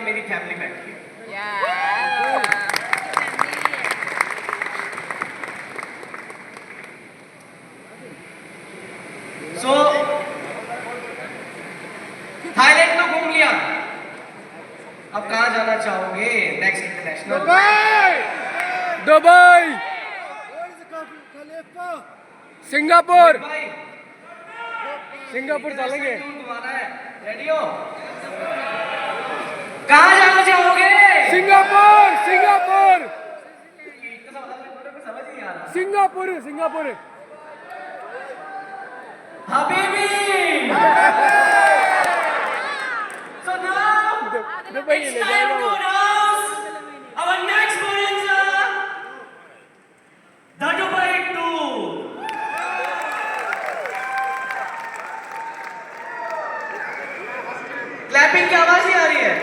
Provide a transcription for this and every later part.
मेरी फैमिली बैठी है। सो थाईलैंड तो घूम लिया, अब कहाँ जाना चाहोगे next international? Dubai, Singapore, Singapore चलेंगे। रेडी हो? कहाँ जाना चाहोगे? सिंगापुर, सिंगापुर, समझ नहीं आ रहा। Singapore, Singapore. Habibi. So now Dubai it's ले time जाएगा to वो। announce our next bonanza, the Dubai Tour. Clapping की आवाज नहीं आ रही है?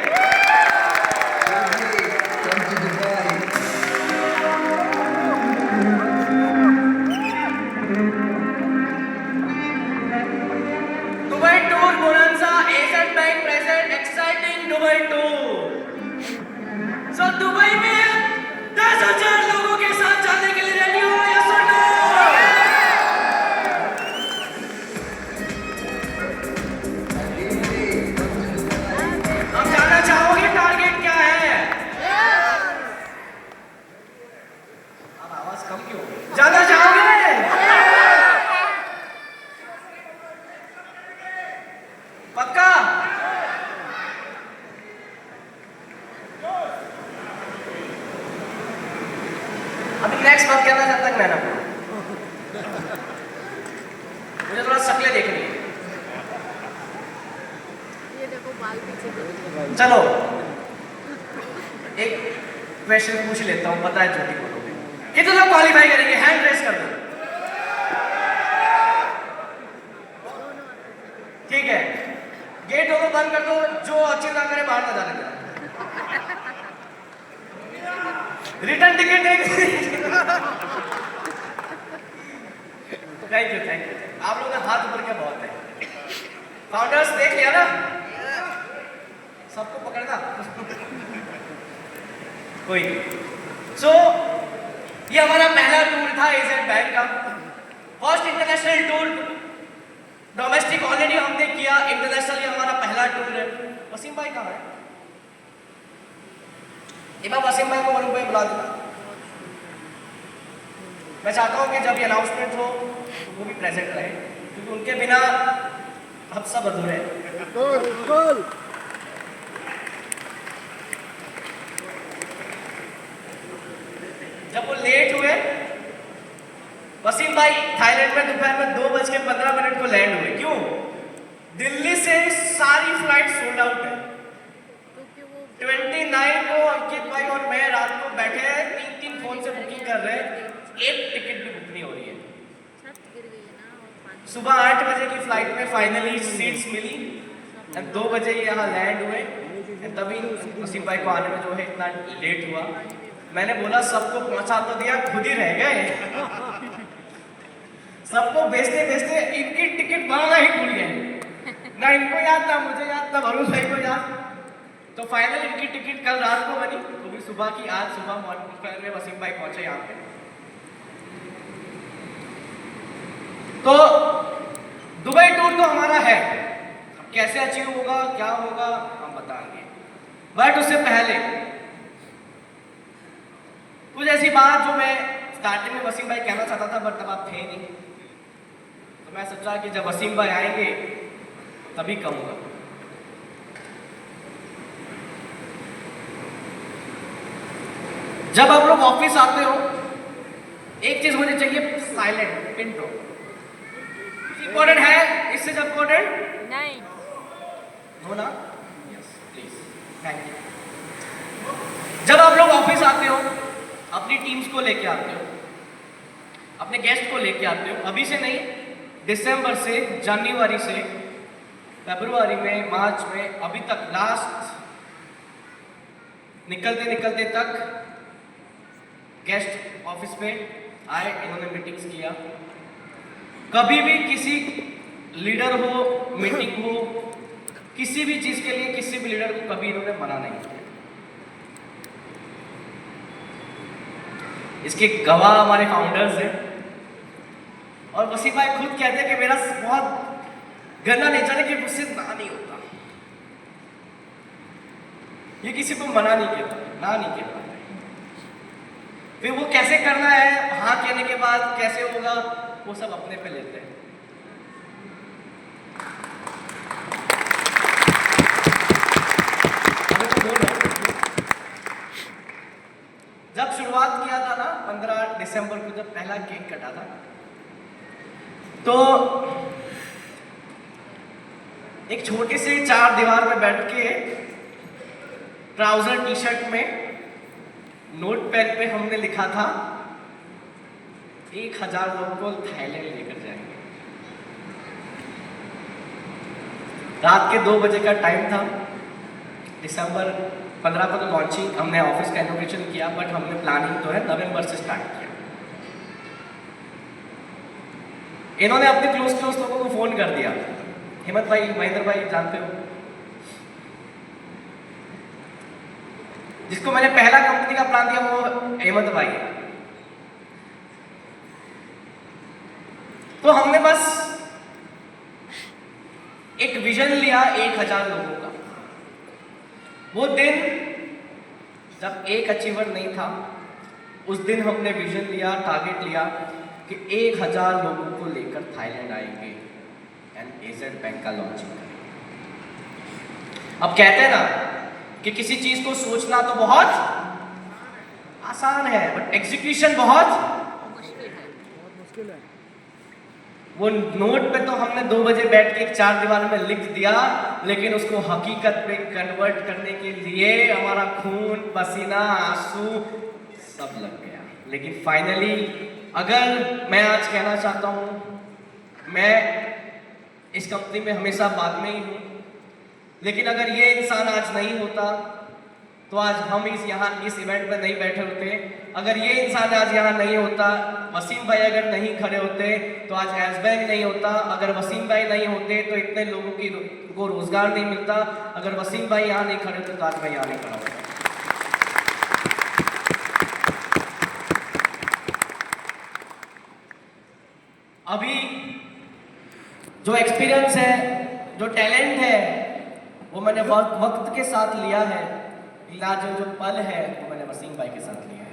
Dubai Tour Bonanza, AZ Bank present exciting Dubai Tour. So Dubai में 10,000 लोगों के साथ जाने के लिए रेडी हो या सुनो? अब जाना चाहोगे? टारगेट क्या है? अब आवाज कम क्यों? जाना चाहोगे? पक्का? अभी नेक्स्ट बात कहना चाहता हूँ मैडम, मुझे थोड़ा शक्लें देखनी है। ये देखो बाल पीछे। चलो एक क्वेश्चन पूछ लेता हूँ, पता है ज्योति बोलोगे। कितने लोग क्वालिफाई करेंगे? हैंड रेस कर दो। ठीक है, गेट दोनों बंद कर दो, जो अच्छी ना करे बाहर ना जाने देना। रिटर्न टिकट एक। Thank you, thank you. आप लोगों ने हाथ ऊपर किया, बहुत है। फाउंडर्स देख लिया ना, सबको पकड़ना। कोई सो ये हमारा पहला टूर था एजेंट बैंक का। First international tour, domestic already हमने किया, इंटरनेशनल ये हमारा पहला टूर है। वसीम भाई कहाँ है? एक बार वसीम भाई को वरुण भाई बुला देना। मैं चाहता हूँ कि जब ये अनाउंसमेंट हो तो वो भी प्रेजेंट रहे, क्योंकि उनके बिना हम सब अधूरे हैं। जब वो लेट हुए, वसीम भाई थाईलैंड में दोपहर में 2:15 को लैंड हुए। क्यों? दिल्ली से सारी फ्लाइट सोल्ड आउट है। 29 को अंकित भाई और मैं रात को बैठे हैं, 3 फोन से बुकिंग कर रहे हैं, एक टिकट भी बुक नहीं हो रही है। सुबह 8 बजे की फ्लाइट में फाइनली सीट्स मिली, 2 बजे यहाँ लैंड हुए। तभी वसीम भाई को आने में जो है इतना लेट हुआ। मैंने बोला सबको पहुंचा तो दिया, खुद ही रह गए। सबको भेजते भेजते इनकी टिकट बनाना ही भूल गए। ना इनको याद था, मुझे याद था, वरुण भाई को याद। तो फाइनल इनकी टिकट कल रात को बनी, वो भी सुबह की। आज सुबह मॉर्निंग में वसीम भाई पहुंचे यहाँ पे। तो दुबई टूर तो हमारा है, कैसे अचीव होगा, क्या होगा, हम बताएंगे। बट उससे पहले कुछ ऐसी बात जो मैं स्टार्टिंग में वसीम भाई कहना चाहता था, बट तब आप थे नहीं, तो मैं सोचा कि जब वसीम भाई आएंगे तभी कहूँगा। जब आप लोग ऑफिस आते हो, एक चीज होनी चाहिए, साइलेंट इंट्रो। इम्पोर्टेंट है, इससे जब इम्पोर्टेंट नहीं हो ना? Yes please, thank you. जब आप लोग ऑफिस आते हो, अपनी टीम्स को लेके आते हो, अपने गेस्ट को लेके आते हो। अभी से नहीं, दिसंबर से, जनवरी से, फरवरी में, मार्च में, अभी तक लास्ट निकलते निकलते तक गेस्ट ऑफिस पे आए, इन्होंने मीटिंग्स किया। कभी भी किसी लीडर हो, मीटिंग हो, किसी भी चीज के लिए किसी भी लीडर को कभी इन्होंने मना नहीं किया। इसके गवाह हमारे फाउंडर्स हैं, और वसीम भाई खुद कहते हैं कि मेरा बहुत गंदा नेचर है कि मुझसे ना नहीं होता। ये किसी को मना नहीं कहता, ना नहीं कहता। फिर वो कैसे करना है, हाँ कहने के बाद कैसे होगा, वो सब अपने पे लेते हैं। जब शुरुआत किया था ना 15 दिसंबर को, जब पहला केक कटा था, तो एक छोटे से 4 दीवार में बैठ के ट्राउजर टी शर्ट में नोट पैड पे हमने लिखा था 1000 लोग को थाईलैंड लेकर जाएंगे। रात के 2 बजे का टाइम था। दिसंबर 15 को तो लॉन्चिंग, हमने ऑफिस का इनॉग्रेशन किया, बट हमने प्लानिंग तो है नवंबर से स्टार्ट किया। इन्होंने अपने क्लोज लोगों को फोन कर दिया, हेमंत भाई, महेंद्र भाई जानते हो, जिसको मैंने पहला कंपनी का प्लान दिया वो हेमंत भाई है। तो हमने बस एक विजन लिया 1000 लोगों का। वो दिन जब एक अचीवर नहीं था, उस दिन हमने विजन लिया, टारगेट लिया कि 1000 लोगों को लेकर थाईलैंड आएंगे एंड एजेड बैंक का लॉन्चिंग करेंगे। अब कहते हैं ना कि किसी चीज को सोचना तो बहुत आसान है, बट एग्जीक्यूशन बहुत मुश्किल है। वो नोट पे तो हमने 2 बजे बैठ के 4 दीवार में लिख दिया, लेकिन उसको हकीकत पे कन्वर्ट करने के लिए हमारा खून, पसीना, आंसू सब लग गया। लेकिन फाइनली, अगर मैं आज कहना चाहता हूँ, मैं इस कंपनी में हमेशा बाद में ही हूँ, लेकिन अगर ये इंसान आज नहीं होता तो आज हम इस इवेंट में नहीं बैठे होते। अगर ये इंसान आज यहाँ नहीं होता, वसीम भाई अगर नहीं खड़े होते तो आज एस बैंक नहीं होता। अगर वसीम भाई नहीं होते तो इतने लोगों को रोजगार नहीं मिलता। अगर वसीम भाई यहाँ नहीं खड़े होते तो आज मैं यहाँ नहीं खड़ा होता। अभी जो एक्सपीरियंस है, जो टैलेंट है, वो मैंने वक्त के साथ लिया है। जो पल है वो मैंने वसीम भाई के साथ लिया है।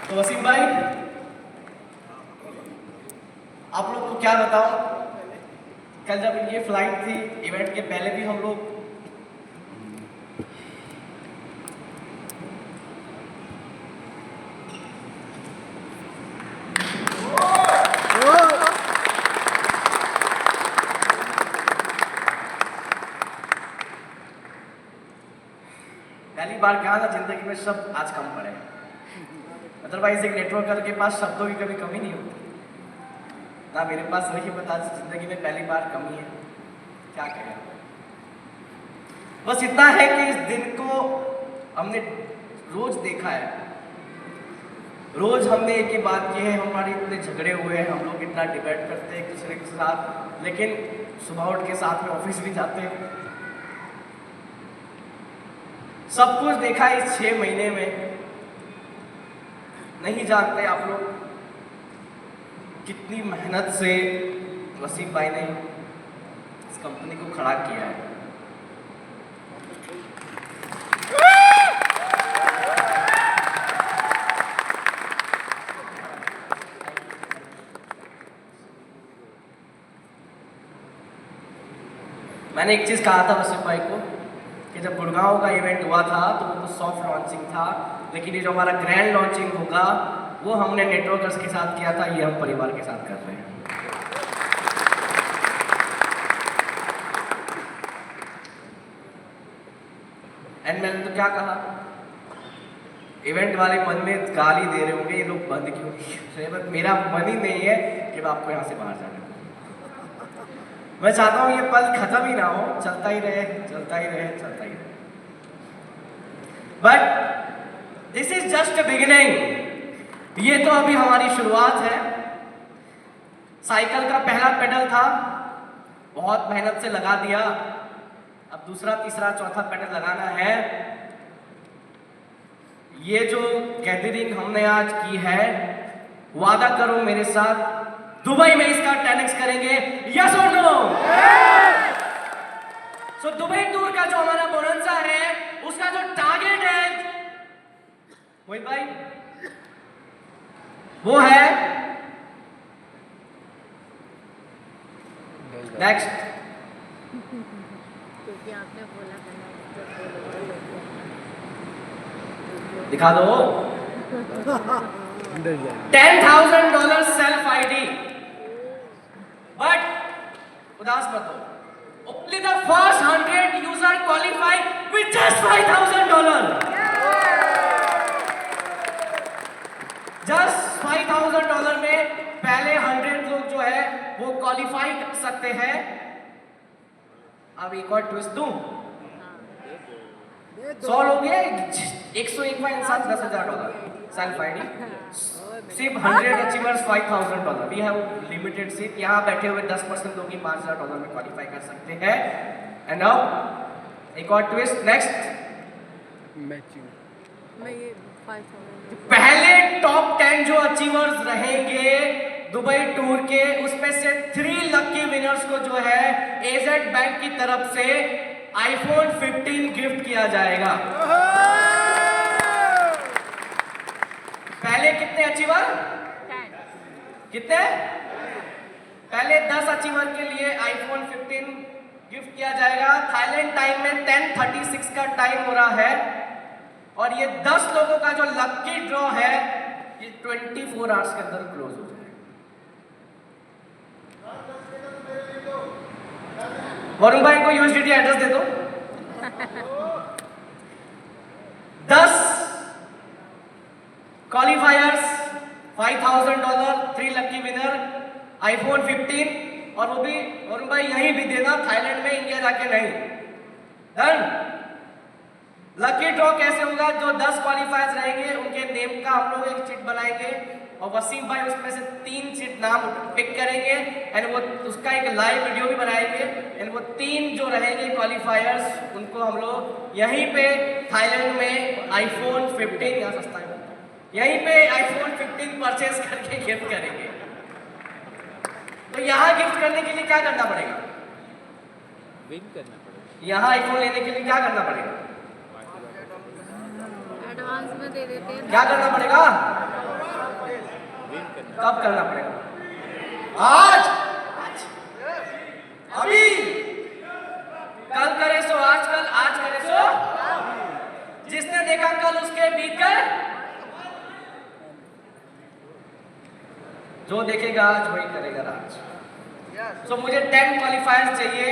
तो वसीम भाई, आप लोग को क्या बताओ, कल जब इनकी फ्लाइट थी, इवेंट के पहले भी हम लोग पहली बार कहा था जिंदगी में शब्द आज कम पड़े। अदरवाइज एक नेटवर्कर के पास शब्दों की कभी कमी नहीं होती ना, मेरे पास रही बता जिंदगी में पहली बार कमी है। क्या कहें, बस इतना है कि इस दिन को हमने रोज देखा है, रोज हमने एक ही बात की है, हमारे इतने झगड़े हुए हैं, हम लोग इतना डिबेट करते हैं एक दूसरे के साथ, लेकिन सुबह उठ के साथ में ऑफिस भी जाते हैं। सब कुछ देखा इस 6 महीने में। नहीं जानते आप लोग कितनी मेहनत से वसीम भाई ने इस कंपनी को खड़ा किया है। मैंने एक चीज कहा था वसीम भाई को कि जब गुड़गांव का इवेंट हुआ था तो वो सॉफ्ट लॉन्चिंग था, लेकिन ये जो हमारा ग्रैंड लॉन्चिंग होगा वो हमने नेटवर्कर्स के साथ किया था, ये हम परिवार के साथ कर रहे हैं। एंड मैंने तो क्या कहा, इवेंट वाले मन में गाली दे रहे होंगे ये लोग बंद क्यों नहीं कर रहे, बट मेरा मन ही नहीं है कि मैं आपको यहाँ से बाहर जाने दूं। मैं चाहता हूँ ये पल खत्म ही ना हो, चलता ही रहे, चलता ही रहे, चलता ही रहे। But this is just a beginning. ये तो अभी हमारी शुरुआत है। साइकिल का पहला पेडल था, बहुत मेहनत से लगा दिया, अब दूसरा तीसरा चौथा पैडल लगाना है। ये जो गैदरिंग हमने आज की है, वादा करो मेरे साथ दुबई में इसका 10x करेंगे, यस और नो? सो दुबई टूर का जो हमारा बोनंजा है, उसका जो टारगेट है मोहित भाई, वो है नेक्स्ट। क्योंकि आपने बोला था ना, दिखा दो $10,000 सेल्फ आईडी, बट उदास मत हो, only the first 100 user qualify with just $5,000. Just $5,000 में पहले 100 लोग जो है वो क्वालिफाई कर सकते हैं। अब एक और ट्विस्ट दूं, 100 लोग हैं, 101वां इंसान $10,000 सेल्फ आईडी, सिर्फ 100 achievers $5,000। We have limited seat, यहाँ बैठे हुए 10% लोग ही $5,000 में क्वालिफाई कर सकते हैं। एंड नाउ एक और ट्विस्ट, नेक्स्ट मैं ये 5,000 पहले टॉप 10 जो अचीवर्स रहेंगे दुबई टूर के, उसमें से 3 लकी विनर्स को जो है एजेड बैंक की तरफ से आईफोन 15 गिफ्ट किया जाएगा। पहले कितने अचीवर? 10 कितने? पहले 10 अचीवर के लिए आईफोन 15 गिफ्ट किया जाएगा। थाईलैंड टाइम में 10:36 का टाइम हो रहा है, और ये 10 लोगों का जो लकी ड्रॉ है ये 24 आवर्स के अंदर क्लोज हो जाएगा। वरुण भाई को यूएसडीटी एड्रेस दे दो। 10 क्वालिफायर्स, $5,000, 3 लकी विनर, आईफोन 15, और वो भी वरुण भाई यहीं भी देना, थाईलैंड में, इंडिया जाके नहीं। डन। लकी ड्रॉ कैसे होगा? जो 10 क्वालिफायर्स रहेंगे उनके नेम का हम लोग एक चिट बनाएंगे, और वसीम भाई उसमें से 3 चिट नाम पिक करेंगे, एंड वो उसका एक लाइव वीडियो भी बनाएंगे। एंड वो 3 जो रहेंगे क्वालिफायर्स, उनको हम लोग यहीं पे थाईलैंड में आईफोन 15, यहाँ सस्ता है, यहीं पे आईफोन 15 परचेज करके गिफ्ट करेंगे। तो यहाँ गिफ्ट करने के लिए क्या करना पड़ेगा? विन करना पड़ेगा। यहाँ आईफोन लेने के लिए क्या करना पड़ेगा? एडवांस में दे देते हैं। क्या करना पड़ेगा? विन करना। कब करना पड़ेगा? आज, अभी। कल करे सो आज कल, आज करे सो जिसने देखा कल उसके बीत गए, जो देखेगा आज वही करेगा राज। सो मुझे 10 क्वालिफायर्स चाहिए।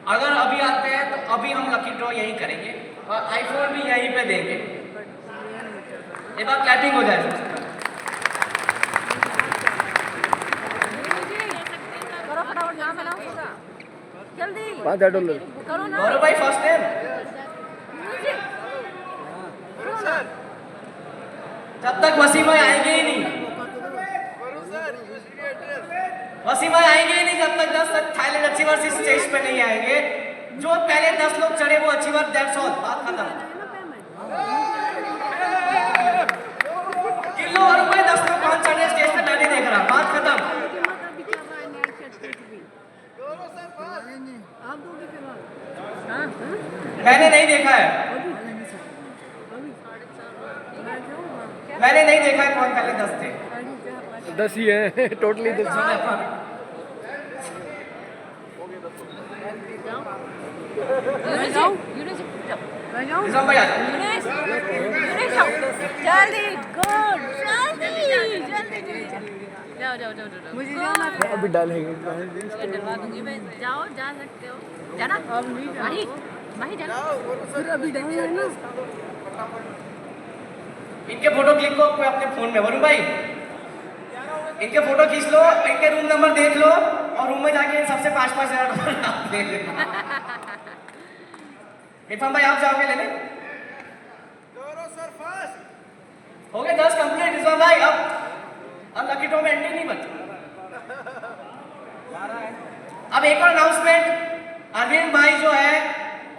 अगर अभी आते हैं तो अभी हम लकी ड्रॉ यहीं करेंगे, और आईफोन भी यहीं पे देंगे। एक बार क्लैपिंग हो जाए। करो फटाफट, नाम अनाउंस होगा, जल्दी $5,000 करो ना। गौरव भाई फर्स्ट टाइम, जब तक वसीम भाई आएंगे ही नहीं, वसीम भाई आएंगे ही नहीं जब तक 10 थाईलैंड अचीवर्स इस स्टेज पे नहीं आएंगे। जो पहले 10 लोग चढ़े वो अचीवर, दैट्स ऑल, बात खत्म। किलो और रुपए 10 लोग कौन चढ़े स्टेज पे मैं नहीं देख रहा, बात खत्म। मैंने नहीं देखा है, मैंने नहीं देखा है कौन पहले 10 थे। 10 ही है टोटली 10। निजाम भाई आ जाओ। जल्दी गुड, जल्दी जाओ जाओ जाओ जाओ, मुझे जाना है। अभी डालेंगे। डलवा दूंगी मैं, जाओ, जा सकते हो, जाना। माही माही जाना, फिर अभी डालना है ना। इनके फोटो क्लिक लो कोई अपने फोन में। वरुण भाई इनके फोटो खींच लो, इनके रूम नंबर देख लो, और रूम में जाके इन सबसे $5,000 दे लेना। इरफान भाई आप जाओगे लेने? हो गए 10 कंप्लीट रिजवान भाई। अब लकी ड्रॉ में एंट्री नहीं बची। 12 है। अब एक और अनाउंसमेंट, अरविंद भाई जो है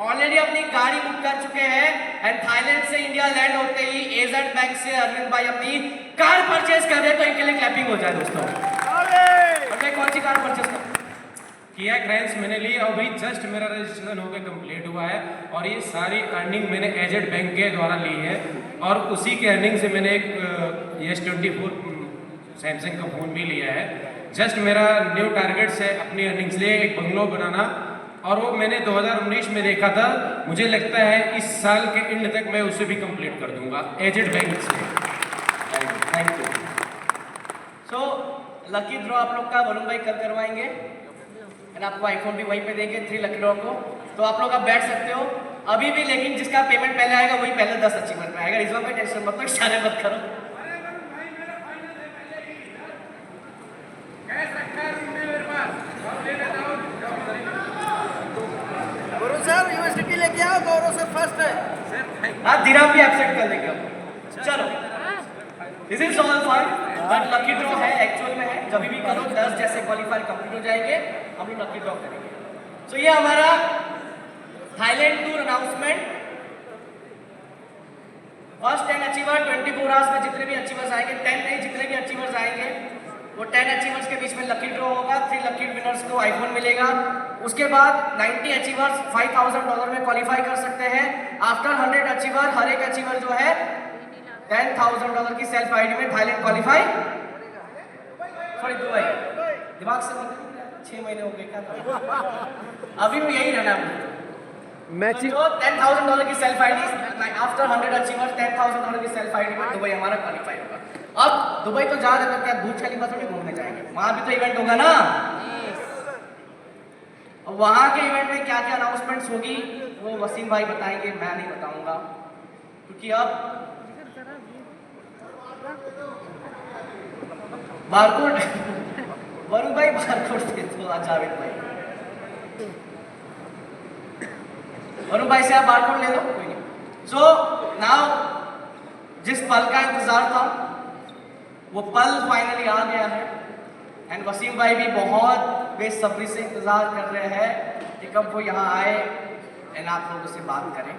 ऑलरेडी अपनी गाड़ी बुक कर चुके हैं एंड थाईलैंड से इंडिया लैंड होते ही एजेंट बैंक से अरविंद भाई अपनी कार परचेज कर रहे हैं, तो इनके लिए क्लैपिंग हो जाए दोस्तों। और कौन सी कार परचेज कर? किया क्रेंस मैंने ली, अभी जस्ट मेरा रजिस्ट्रेशन होकर कंप्लीट हुआ है और ये सारी अर्निंग मैंने एजेंट बैंक के द्वारा ली है और उसी के अर्निंग से मैंने एक S24 सैमसंग का फ़ोन भी लिया है। जस्ट मेरा न्यू टारगेट है अपनी अर्निंग्स लिए एक बंगलो बनाना और वो मैंने 2019 में देखा था, मुझे लगता है इस साल के एंड तक मैं उसे भी कंप्लीट कर दूंगा एजेंट बैंक से। Thank you. So lucky draw आप लोग का वरुण भाई कल करवाएंगे एंड आपको आईफोन भी वहीं पे देंगे 3 लकी ड्रॉ को, तो आप लोग आप बैठ सकते हो अभी भी, लेकिन जिसका पेमेंट पहले आएगा वही पहले 10 अचीवमेंट में आएगा। इस बार कोई टेंशन मत लो, इशारे मत करो। वरुण सर यूनिवर्सिटी लेके आओ, गौरव सर फर्स्ट है। हाँ धीराम भी एक्सेप्ट कर लेंगे अब। चलो this is all fine, but lucky draw है एक्चुअल में है, जब भी करो 10 जैसे क्वालिफाई कंप्लीट हो जाएंगे हम लोग लकी ड्रॉ करेंगे। सो ये हमारा Thailand tour announcement, first 10 achiever 24 hours में जितने भी अचीवर्स आएंगे, 10 नहीं जितने भी अचीवर्स आएंगे वो 10 अचीवर्स के बीच में लकी ड्रॉ होगा, 3 लकी विनर्स को आईफोन मिलेगा। उसके बाद 90 अचीवर्स $5,000 में क्वालिफाई कर सकते हैं। आफ्टर 100 अचीवर हर एक अचीवर जो है $10,000 की सेल्फ आईडी में थाईलैंड क्वालिफाई, सॉरी दुबई, दिमाग से 6 महीने हो गए क्या था? अभी भी यही रहना है। मैचिंग तो $10,000 की सेल्फ आईडी आफ्टर 100 अचीवर्स $10,000 की सेल्फ आईडी में दुबई हमारा क्वालिफाई होगा। अब दुबई तो जा रहे तो क्या दूध खलीफा थोड़ी घूमने जाएंगे, वहां भी तो इवेंट होगा ना। अब वहां के इवेंट में क्या क्या अनाउंसमेंट्स होगी वो वसीम भाई बताएंगे, मैं नहीं बताऊंगा, क्योंकि अब बारकोड वरुण भाई बारकोड दे दो जावेद भाई, वरुण भाई से आप बारकोड ले लो, कोई नहीं। सो नाउ जिस पल का इंतजार था वो पल फाइनली आ गया है एंड वसीम भाई भी बहुत बेसब्री से इंतजार कर रहे हैं कि कब वो यहाँ आए एंड आप लोगों से बात करें।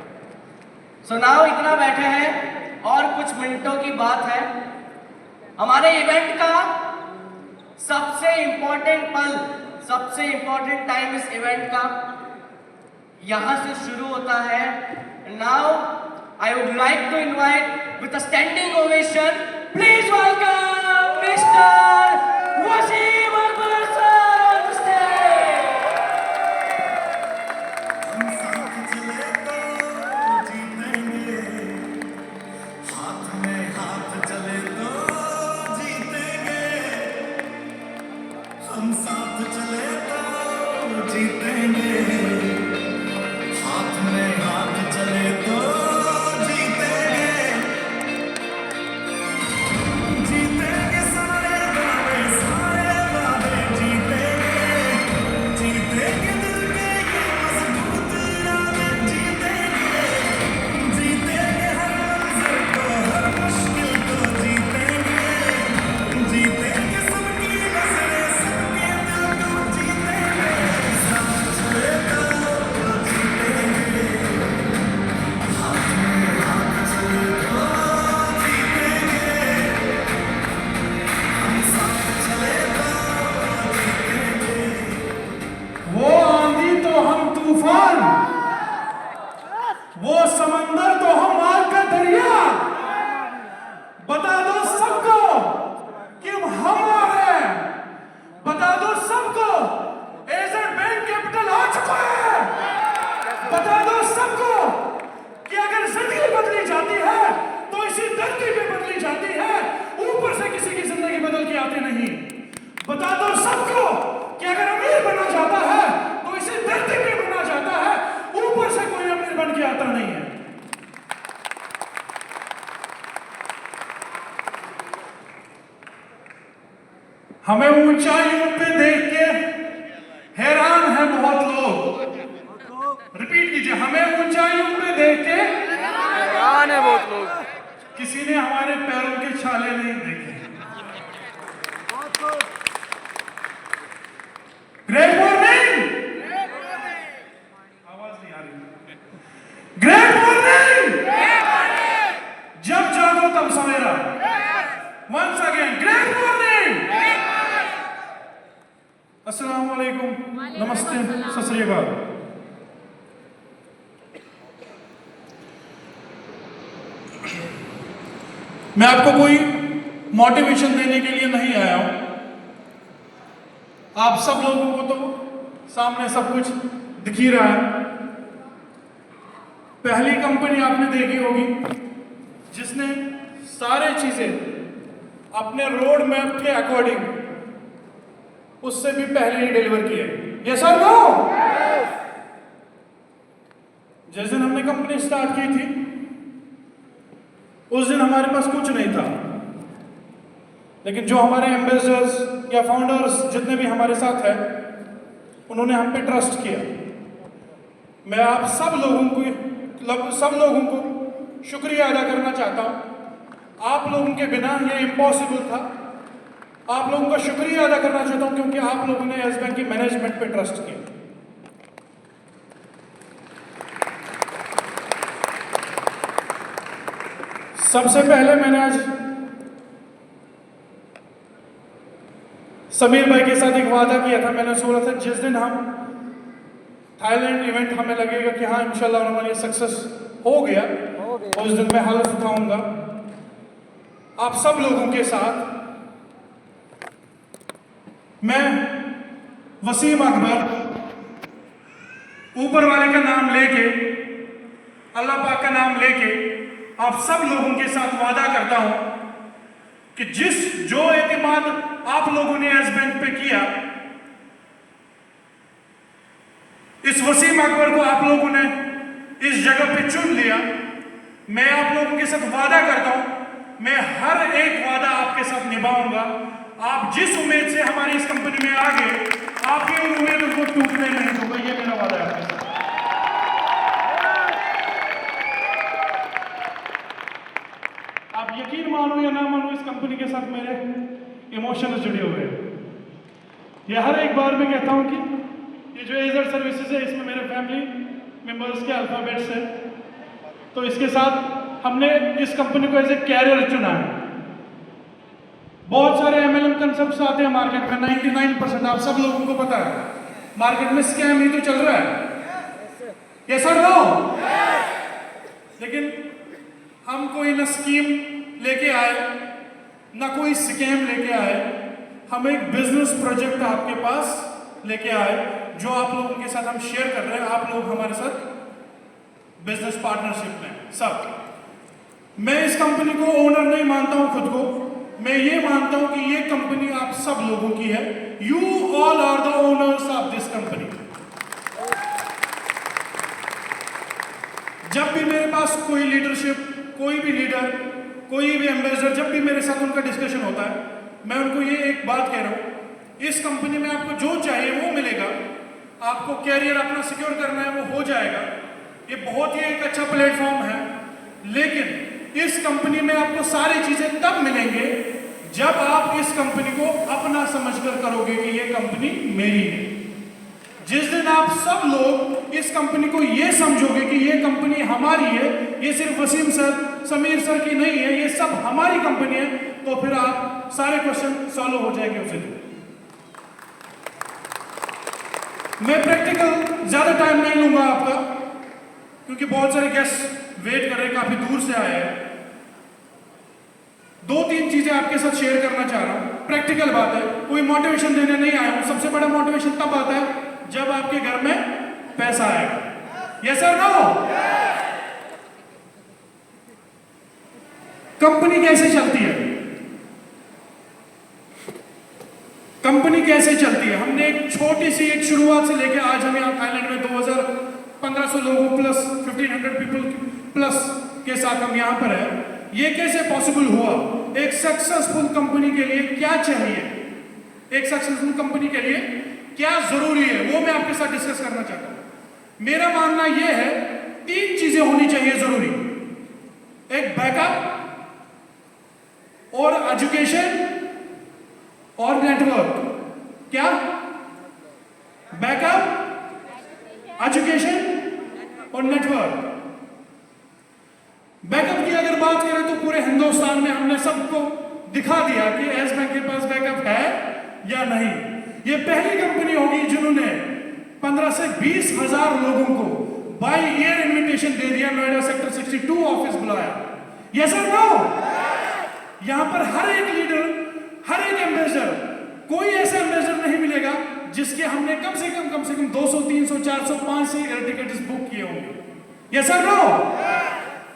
सो नाउ इतना बैठे हैं और कुछ मिनटों की बात है, हमारे इवेंट का सबसे इंपॉर्टेंट पल, सबसे इंपॉर्टेंट टाइम इस इवेंट का यहां से शुरू होता है। Now I would like to invite with a standing ovation, please welcome mister Wasim Akbar sir on the stage. हम साथ चले तो जीतेंगे, हाथ में हाथ चले तो जीतेंगे, हम साथ चले तो जीतेंगे, हाथ में हाथ चले तो जीतेंगे, जीतेंगे सारे वादे जीतेंगे, जीतेंगे दिल के ये मजबूत इरादे जीतेंगे, जीतेंगे हर मंजिल को हर मुश्किल को जीतेंगे, जीतेंगे सबकी नजरें सबके दिल को जीतेंगे, साथ चले तो जीतेंगे, हाथ में हाथ चले तो जीतेंगे, हम साथ चले तो जीतेंगे। वो आंधी तो हम तूफान, वो समंदर तो हम आग का दरिया, बता दो सबको कि हम आ रहे हैं, बता दो सबको एजेंट बैंक कैपिटल आ चुका है, बता दो सबको कि अगर जिंदगी बदली जाती है तो इसी धरती पे बदली जाती है, ऊपर से किसी की जिंदगी बदल के आती नहीं। बता दो सबको कि अगर अमीर बना जाता है तो इसी धरती पे बना जाता है, ऊपर से कोई अमीर बन के आता नहीं है। हमें ऊंचाइयों पे देख के हैरान है बहुत लोग। रिपीट कीजिए, हमें ऊंचाइयों पे देख के हैरान है बहुत लोग। किसी ने हमारे पैरों के छाले नहीं देखे। Great morning. मैं आपको कोई मोटिवेशन देने के लिए नहीं आया हूं। आप सब लोगों को तो सामने सब कुछ दिख ही रहा है। पहली कंपनी आपने देखी होगी जिसने सारे चीजें अपने रोड मैप के अकॉर्डिंग उससे भी पहले ही डिलीवर किए। यस और नो? जिस दिन हमने कंपनी स्टार्ट की थी उस दिन हमारे पास कुछ नहीं था, लेकिन जो हमारे एम्बेसडर्स या फाउंडर्स जितने भी हमारे साथ हैं उन्होंने हम पे ट्रस्ट किया। मैं आप सब लोगों को शुक्रिया अदा करना चाहता हूं। आप लोगों के बिना ये इम्पॉसिबल था। आप लोगों का शुक्रिया अदा करना चाहता हूं क्योंकि आप लोगों ने यस बैंक की मैनेजमेंट पे ट्रस्ट किया। सबसे पहले मैंने आज समीर भाई के साथ एक वादा किया था। मैंने सोचा था जिस दिन हम थाईलैंड इवेंट हमें लगेगा कि हाँ इंशाल्लाह रहमान ये सक्सेस हो गया, उस दिन मैं हल्फ उठाऊंगा आप सब लोगों के साथ। मैं वसीम अकबर ऊपर वाले का नाम लेके, अल्लाह पाक का नाम लेके आप सब लोगों के साथ वादा करता हूं कि जो एतमाद आप लोगों ने यस बैंक पे किया, इस वसीम अकबर को आप लोगों ने इस जगह पे चुन लिया। मैं आप लोगों के साथ वादा करता हूं मैं हर एक वादा आपके साथ निभाऊंगा। आप जिस उम्मीद से हमारी इस कंपनी में आ गए, आपकी उन उम्मीदों को टूटने नहीं दूंगा। ये मेरा वादा है। आप यकीन मानो या ना मानो, इस कंपनी के साथ मेरे इमोशंस जुड़े हुए हैं। ये हर एक बार मैं कहता हूं कि ये जो एजेड सर्विसेज है इसमें मेरे फैमिली मेंबर्स के अल्फाबेट्स है, तो इसके साथ हमने इस कंपनी को एज ए कैरियर चुना है। बहुत सारे MLM कंसेप्ट्स आते हैं मार्केट में, 99% आप सब लोगों को पता है मार्केट में स्कैम ही तो चल रहा है। यस और नो? लेकिन हम कोई ना स्कीम लेके आए ना कोई स्कैम लेके आए, हम एक बिजनेस प्रोजेक्ट आपके पास लेके आए जो आप लोगों के साथ हम शेयर कर रहे हैं। आप लोग हमारे साथ बिजनेस पार्टनरशिप में सब। मैं इस कंपनी को ओनर नहीं मानता हूं खुद को, मैं ये मानता हूं कि ये कंपनी आप सब लोगों की है। You all are the owners of this company. जब भी मेरे पास कोई लीडरशिप, कोई भी लीडर, कोई भी एम्बेसडर, जब भी मेरे साथ उनका डिस्कशन होता है, मैं उनको ये एक बात कह रहा हूं, इस कंपनी में आपको जो चाहिए वो मिलेगा। आपको कैरियर अपना सिक्योर करना है वो हो जाएगा। ये बहुत ही एक अच्छा प्लेटफॉर्म है, लेकिन इस कंपनी में आपको सारी चीजें तब मिलेंगे जब आप इस कंपनी को अपना समझकर करोगे कि ये कंपनी मेरी है। जिस दिन आप सब लोग इस कंपनी को ये समझोगे कि ये कंपनी हमारी है, ये सिर्फ वसीम सर, समीर सर की नहीं है, ये सब हमारी कंपनी है, तो फिर आप सारे क्वेश्चन सॉल्व हो जाएंगे उस दिन। मैं प्रैक्टिकल ज्यादा टाइम नहीं लूंगा आपका, क्योंकि बहुत सारे गेस्ट वेट कर रहे हैं, काफी दूर से आए हैं। 2-3 चीजें आपके साथ शेयर करना चाह रहा हूं। प्रैक्टिकल बात है, कोई मोटिवेशन देने नहीं आया हूं। सबसे बड़ा मोटिवेशन तब आता है जब आपके घर में पैसा आएगा। यस और नो? कंपनी कैसे चलती है? कंपनी कैसे चलती है? हमने एक छोटी सी एक शुरुआत से लेकर आज हम यहाँ थाईलैंड में 1500 लोगों प्लस 1500 पीपल प्लस के साथ हम यहाँ पर है। ये कैसे पॉसिबल हुआ? एक सक्सेसफुल कंपनी के लिए क्या चाहिए, एक सक्सेसफुल कंपनी के लिए क्या जरूरी है, वो मैं आपके साथ डिस्कस करना चाहता हूं। मेरा मानना यह है 3 चीजें होनी चाहिए जरूरी। एक बैकअप और एजुकेशन और नेटवर्क। क्या? बैकअप, एजुकेशन और नेटवर्क। बैकअप की अगर बात करें तो पूरे हिंदुस्तान में हमने सबको दिखा दिया कि यस बैंक के पास बैकअप है या नहीं। ये पहली कंपनी होगी जिन्होंने 15 से 20 हजार लोगों को बाय ईयर इनविटेशन दे दिया, नोएडा सेक्टर 62 ऑफिस बुलाया। यस और नो? यहां पर हर एक लीडर, हर एक एम्बेसडर, कोई ऐसा एम्बेसडर नहीं मिलेगा जिसके हमने कम से कम 200, 300, 400, 500 एयर टिकट्स बुक किए होंगे। Yes sir no?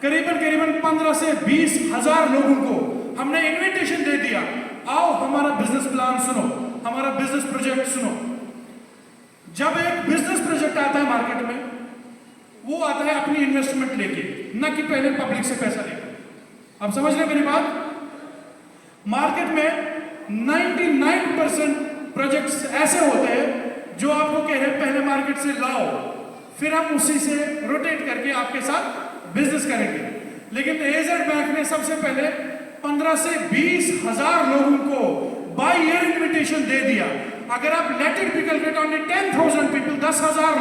करीबन 15 से 20 हजार लोगों को हमने इनविटेशन दे दिया, आओ हमारा बिजनेस प्लान सुनो, हमारा बिजनेस प्रोजेक्ट सुनो। जब एक बिजनेस प्रोजेक्ट आता है मार्केट में, वो आता है अपनी इन्वेस्टमेंट लेके, ना कि पहले पब्लिक से पैसा लेकर। अब समझ रहे मेरी बात? मार्केट में 99% प्रोजेक्ट्स ऐसे होते हैं जो आपको कह रहे हैं पहले मार्केट से लाओ, फिर हम उसी से रोटेट करके आपके साथ बिजनेस करेंगे। लेकिन एजेड बैंक ने सबसे पहले 15 से 20 हजार लोगों को बाय ईयर इन्विटेशन दे दिया। अगर आप let it be calculate only 10,000 people, 10,000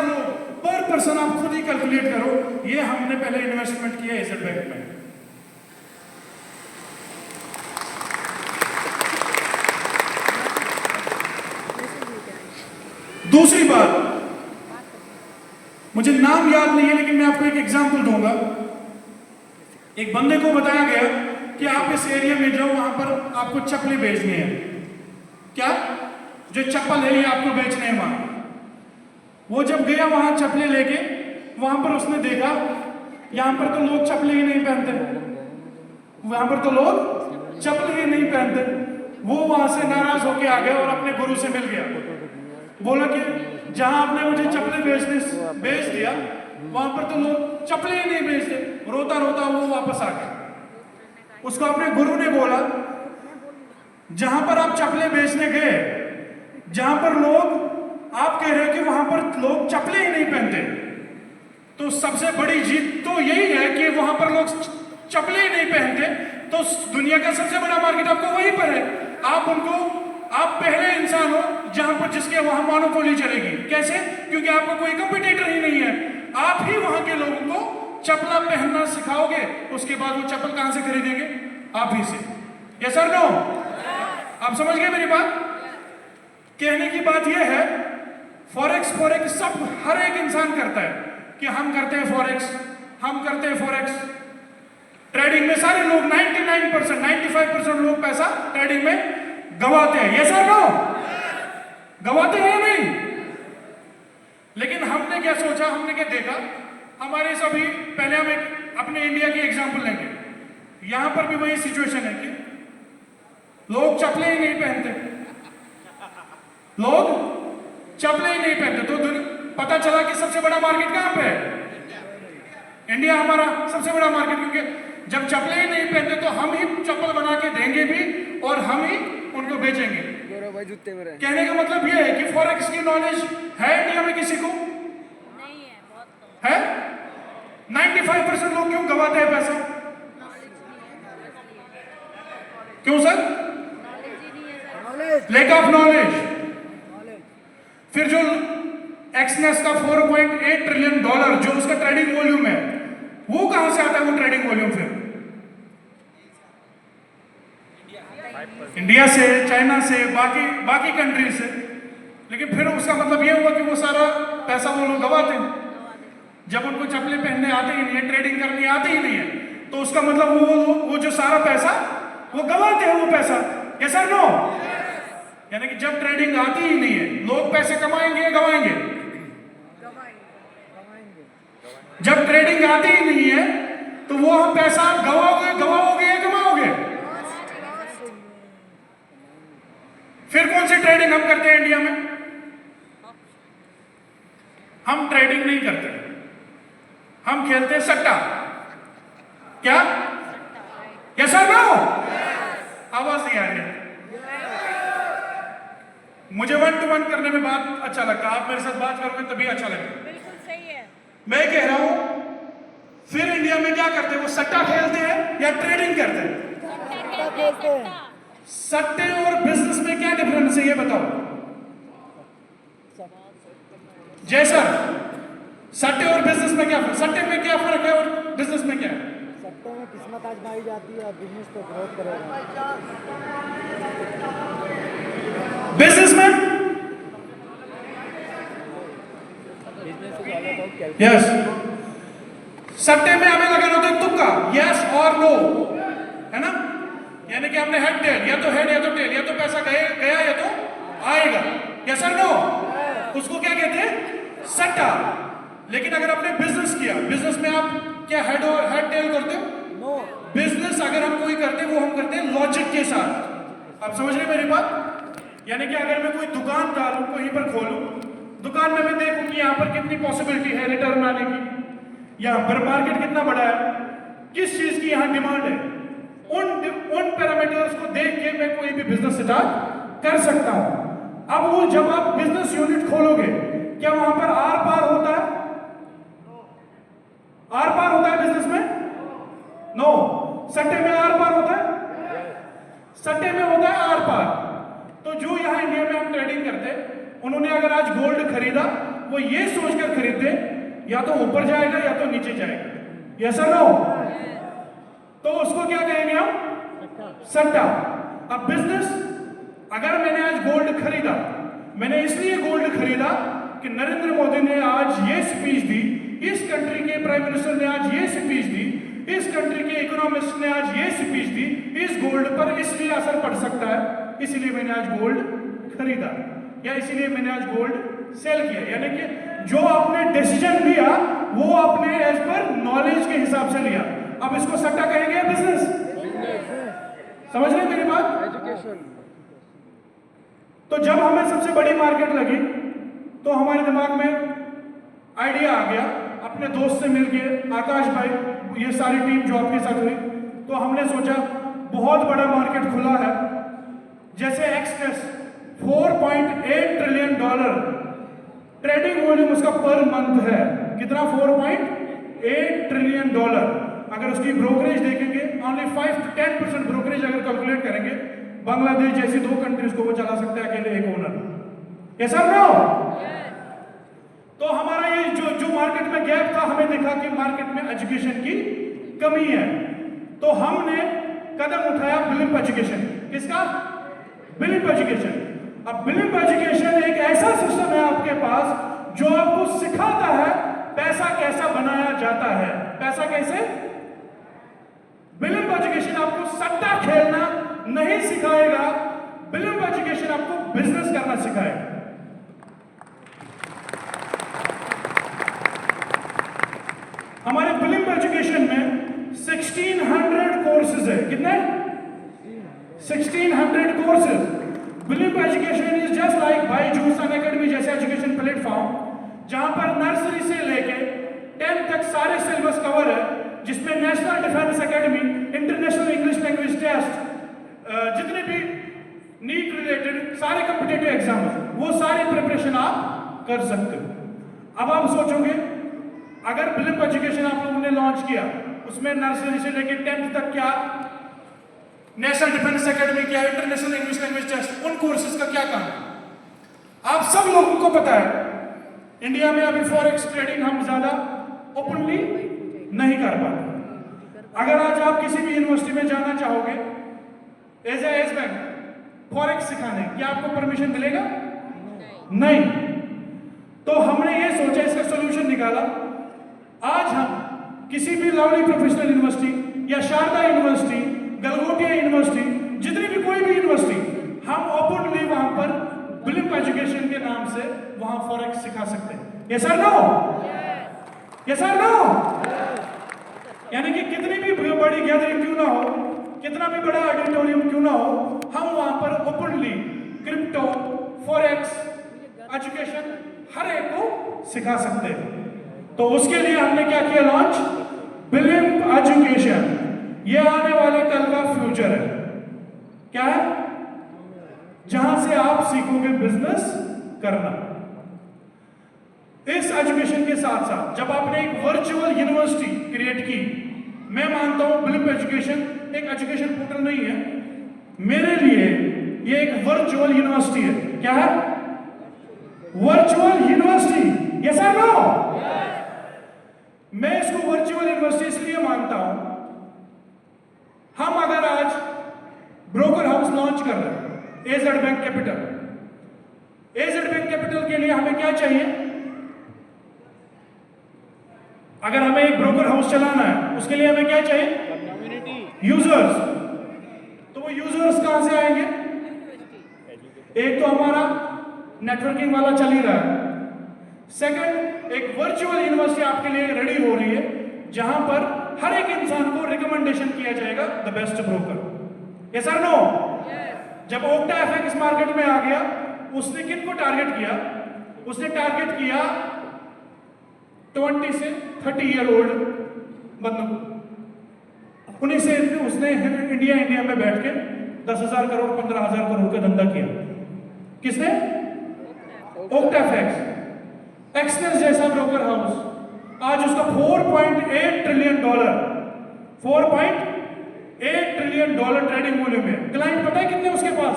लोग पर पर्सन, आप खुद ही कैलकुलेट करो, ये हमने पहले इन्वेस्टमेंट किया एजेड बैंक में। दूसरी बात, मुझे नाम याद नहीं है लेकिन मैं आपको एक एग्जांपल दूंगा। एक बंदे को बताया गया कि आप इस एरिया में जाओ, वहां पर आपको चप्पलें बेचनी है। क्या? जो चप्पल है ये आपको बेचने हैं वहां। वो जब गया वहां चप्पलें लेके, वहां पर उसने देखा यहां पर तो लोग चप्पलें ही नहीं पहनते, वहां पर तो लोग चप्पलें ही नहीं पहनते। वो वहां से नाराज होके आ गया और अपने गुरु से मिल गया। बोला कि जहां आपने मुझे चप्पलें बेच दिया, वहां पर तो लोग चप्पलें ही नहीं बेचते। रोता रोता वो वापस आ गया। उसको अपने गुरु ने बोला, जहां पर आप चप्पलें बेचने गए, जहां पर लोग, आप कह रहे हो कि वहां पर लोग चप्पलें ही नहीं पहनते, तो सबसे बड़ी जीत तो यही है कि वहां पर लोग चप्पलें ही नहीं पहनते, तो दुनिया का सबसे बड़ा मार्केट आपको वहीं पर है। आप पहले इंसान हो जहां पर जिसके वहां मोनोपोली चलेगी। कैसे? क्योंकि आपको कोई कंपटीटर ही नहीं है। आप ही वहां के लोगों को चप्पला पहनना सिखाओगे, उसके बाद वो चप्पल कहां से खरीदेंगे? आप ही से। Yes sir no? आप समझ गए मेरी बात? कहने की बात यह है, फॉरेक्स सब हर एक इंसान करता है कि हम करते हैं फॉरेक्स। ट्रेडिंग में सारे लोग 99%, 95% लोग पैसा ट्रेडिंग में गवाते हैं। Yes sir no? गवाते हैं या नहीं? लेकिन हमने क्या सोचा, हमने क्या देखा, हमारे सभी, पहले हम एक अपने इंडिया की एग्जांपल लेंगे। यहां पर भी वही सिचुएशन है कि लोग चप्पलें ही नहीं पहनते, तो पता चला कि सबसे बड़ा मार्केट कहां पे है? इंडिया हमारा सबसे बड़ा मार्केट। क्योंकि जब चप्पलें ही नहीं पहनते तो हम ही चप्पल बना के देंगे भी और हम ही उनको बेचेंगे। कहने का मतलब यह है कि फॉरेक्स की नॉलेज है इंडिया में किसी को? नहीं है, बहुत कम है। 95% लोग क्यों गवाते हैं पैसा? क्यों सर? नॉलेज ही नहीं है सर। Lack of knowledge. फिर जो एक्सनेस का $4.8 ट्रिलियन जो उसका ट्रेडिंग वॉल्यूम है, वो कहां से आता है? वो ट्रेडिंग वॉल्यूम फिर इंडिया से, चाइना से, बाकी कंट्री से। लेकिन फिर उसका मतलब ये हुआ कि वो सारा पैसा वो लोग गवाते हैं। जब उनको चप्पलें पहनने आते ही नहीं है, ट्रेडिंग करनी आती ही नहीं है, तो उसका मतलब वो जो सारा पैसा वो गवाते हैं वो पैसा। Yes sir no? यानी कि जब ट्रेडिंग आती ही नहीं है, लोग पैसे कमाएंगे या गवाएंगे? जब ट्रेडिंग आती ही नहीं है तो वो हम पैसा गवाओगे या कमाओगे? फिर कौन सी ट्रेडिंग हम करते हैं इंडिया में? हम ट्रेडिंग नहीं करते, हम खेलते हैं सट्टा। क्या? Yes sir no? आवाज नहीं आ रही है। मुझे 1-to-1 करने में बात अच्छा लगता है, आप मेरे साथ बात करोगे तभी अच्छा लगेगा। बिल्कुल सही है। मैं कह रहा हूं, फिर इंडिया में क्या करते हैं? वो सट्टा खेलते हैं या ट्रेडिंग करते हैं? सट्टे और बिजनेस में क्या डिफरेंस है ये बताओ। जय सर, सट्टे और बिजनेस में क्या फर्क? सट्टे में क्या फर्क है और बिजनेस में क्या है? सट्टे में किस्मत आजमाई जाती है और बिजनेस तो ग्रोथ करेगा। बिजनेस में यस, सट्टे में हमें लगाना होता है तुक्का, यस और नो। है ना? यानी कि हमने हेड टेल, या तो हेड या तो टेल, या तो पैसा गया या तो आएगा, यस और नो? उसको क्या कहते हैं? सट्टा। लेकिन अगर आपने बिजनेस किया, बिजनेस में आप क्या हेड टेल करते हो? नो। बिजनेस अगर हम कोई करते हैं वो हम करते हैं लॉजिक के साथ। आप समझ रहे मेरी बात? यानी कि अगर मैं कोई दुकान डालूं, कहीं पर खोलूं, दुकान में मैं देखूं कि यहाँ पर कितनी पॉसिबिलिटी है रिटर्न आने की, यहाँ पर मार्केट कितना बड़ा है, किस चीज की यहाँ डिमांड है, उन पैरामीटर्स को देख के मैं कोई भी बिजनेस स्टार्ट कर सकता हूं। अब वो जब आप बिजनेस यूनिट खोलोगे, क्या वहां पर आर पार होता है? आर पार होता है बिजनेस में? नो। सट्टे में आर पार होता है? सट्टे में होता है आर पार। तो जो यहां इंडिया में हम ट्रेडिंग करते, उन्होंने अगर आज गोल्ड खरीदा, वो ये सोचकर खरीदते या तो ऊपर जाएगा या तो नीचे जाएगा, यस और नो? तो उसको क्या कहेंगे हम? सट्टा। अब बिजनेस, अगर मैंने आज गोल्ड खरीदा, मैंने इसलिए गोल्ड खरीदा कि नरेंद्र मोदी ने आज ये स्पीच दी, इस कंट्री के प्राइम मिनिस्टर ने आज ये स्पीच दी, इस कंट्री के इकोनॉमिस्ट ने आज ये स्पीच दी, इस गोल्ड पर इसलिए असर पड़ सकता है, इसलिए मैंने आज गोल्ड खरीदा, या इसलिए मैंने आज गोल्ड सेल किया। यानी कि जो आपने डिसीजन लिया वो आपने एज पर नॉलेज के हिसाब से लिया। अब इसको सट्टा कहेंगे या बिजनेस? समझ रहे मेरी बात? एजुकेशन। तो जब हमें सबसे बड़ी मार्केट लगी तो हमारे दिमाग में आइडिया आ गया, अपने दोस्त से मिलके, आकाश भाई, ये सारी टीम जो आपके साथ हुई, तो हमने सोचा बहुत बड़ा मार्केट खुला है, जैसे express 4.8 trillion dollar trading volume उसका पर मंथ है। कितना? 4.8 ट्रिलियन डॉलर। अगर उसकी ब्रोकरेज देखेंगे, ओनली 5 to 10% ब्रोकरेज अगर कैलकुलेट करेंगे, बांग्लादेश जैसी 2 कंट्रीज को वो चला सकता है अकेले एक ओनर, यस और नो? तो हमारा ये जो मार्केट में गैप था, हमें देखा कि मार्केट में एजुकेशन की कमी है, तो हमने कदम उठाया बिलिप एजुकेशन। किसका? बिलिप एजुकेशन। अब बिलिप एजुकेशन एक ऐसा सिस्टम है आपके पास जो आपको सिखाता है पैसा कैसा बनाया जाता है। पैसा कैसे? बिलिप एजुकेशन आपको सट्टा खेलना नहीं सिखाएगा, बिलिप एजुकेशन आपको बिजनेस करना सिखाएगा। हमारे बिलिप एजुकेशन में 1600 कोर्सेज है। कितने? 1600 courses. Bilip education is just like Byju's Unacademy जैसे एजुकेशन प्लेटफॉर्म, जहां पर नर्सरी से लेके 10th तक सारे सिलेबस कवर है, जिसमें national defence academy, international English language test, जितने भी नीट रिलेटेड सारे कॉम्पिटिटिव एग्जाम, वो सारी प्रिपरेशन आप कर सकते हो। अब आप सोचोगे, अगर बिलिप एजुकेशन आप लोगों ने लॉन्च किया, उसमें नर्सरी से लेकर 10th तक क्या, नेशनल डिफेंस एकेडमी क्या, इंटरनेशनल इंग्लिश लैंग्वेज टेस्ट, उन कोर्सेज का क्या काम है? आप सब लोगों को पता है, इंडिया में अभी फॉरेक्स ट्रेडिंग हम ज्यादा ओपनली नहीं कर पाते। अगर आज आप किसी भी यूनिवर्सिटी में जाना चाहोगे एज एस बैंक फॉरेक्स सिखाने, क्या आपको परमिशन मिलेगा? नहीं। तो हमने ये सोचा, इसका सोल्यूशन निकाला। आज हम किसी भी लवली प्रोफेशनल यूनिवर्सिटी या शारदा यूनिवर्सिटी, गलगोटिया यूनिवर्सिटी, जितनी भी कोई भी यूनिवर्सिटी, हम ओपनली वहां पर बिलिप एजुकेशन के नाम से वहां फॉरेक्स सिखा सकते हैं। यस और नो? यस और नो? यानी कि कितनी भी बड़ी गैदरिंग क्यों ना हो, कितना भी बड़ा ऑडिटोरियम क्यों ना हो, हम वहां पर ओपनली क्रिप्टो, फॉरेक्स, एजुकेशन हर एक को सिखा सकते हैं। तो उसके लिए हमने क्या किया? Launch Bilip education. ये आने वाले कल का फ्यूचर है। क्या है? जहां से आप सीखोगे बिजनेस करना। इस एजुकेशन के साथ साथ जब आपने एक वर्चुअल यूनिवर्सिटी क्रिएट की, मैं मानता हूं बिलिप एजुकेशन एक एजुकेशन पोर्टल नहीं है, मेरे लिए ये एक वर्चुअल यूनिवर्सिटी है। क्या है? Virtual university. यस और नो? मैं इसको वर्चुअल यूनिवर्सिटी इसलिए मानता हूं, हम अगर आज ब्रोकर हाउस लॉन्च कर रहे हैं, AZ bank capital. AZ bank capital के लिए हमें क्या चाहिए? अगर हमें एक ब्रोकर हाउस चलाना है, उसके लिए हमें क्या चाहिए? यूजर्स। यूजर्स कहां से आएंगे? एक तो हमारा नेटवर्किंग वाला चल ही रहा है, सेकंड एक वर्चुअल यूनिवर्सिटी आपके लिए रेडी हो रही है जहां पर हर एक इंसान को रिकमेंडेशन किया जाएगा द बेस्ट ब्रोकर। यस और नो? जब ओक्टा एफएक्स मार्केट में आ गया, उसने किन को टारगेट किया? उसने टारगेट किया 20 से 30 ईयर ओल्ड बंदों को। उन्हीं से उसने इंडिया में बैठ के 10,000 करोड़ 15,000 करोड़ का धंधा किया। किसने? Octa FX. एक्सनेस जैसा ब्रोकर हाउस आज उसका $4.8 ट्रिलियन 4.8 ट्रिलियन ट्रेडिंग वॉल्यूम है। क्लाइंट पता है कितने उसके पास?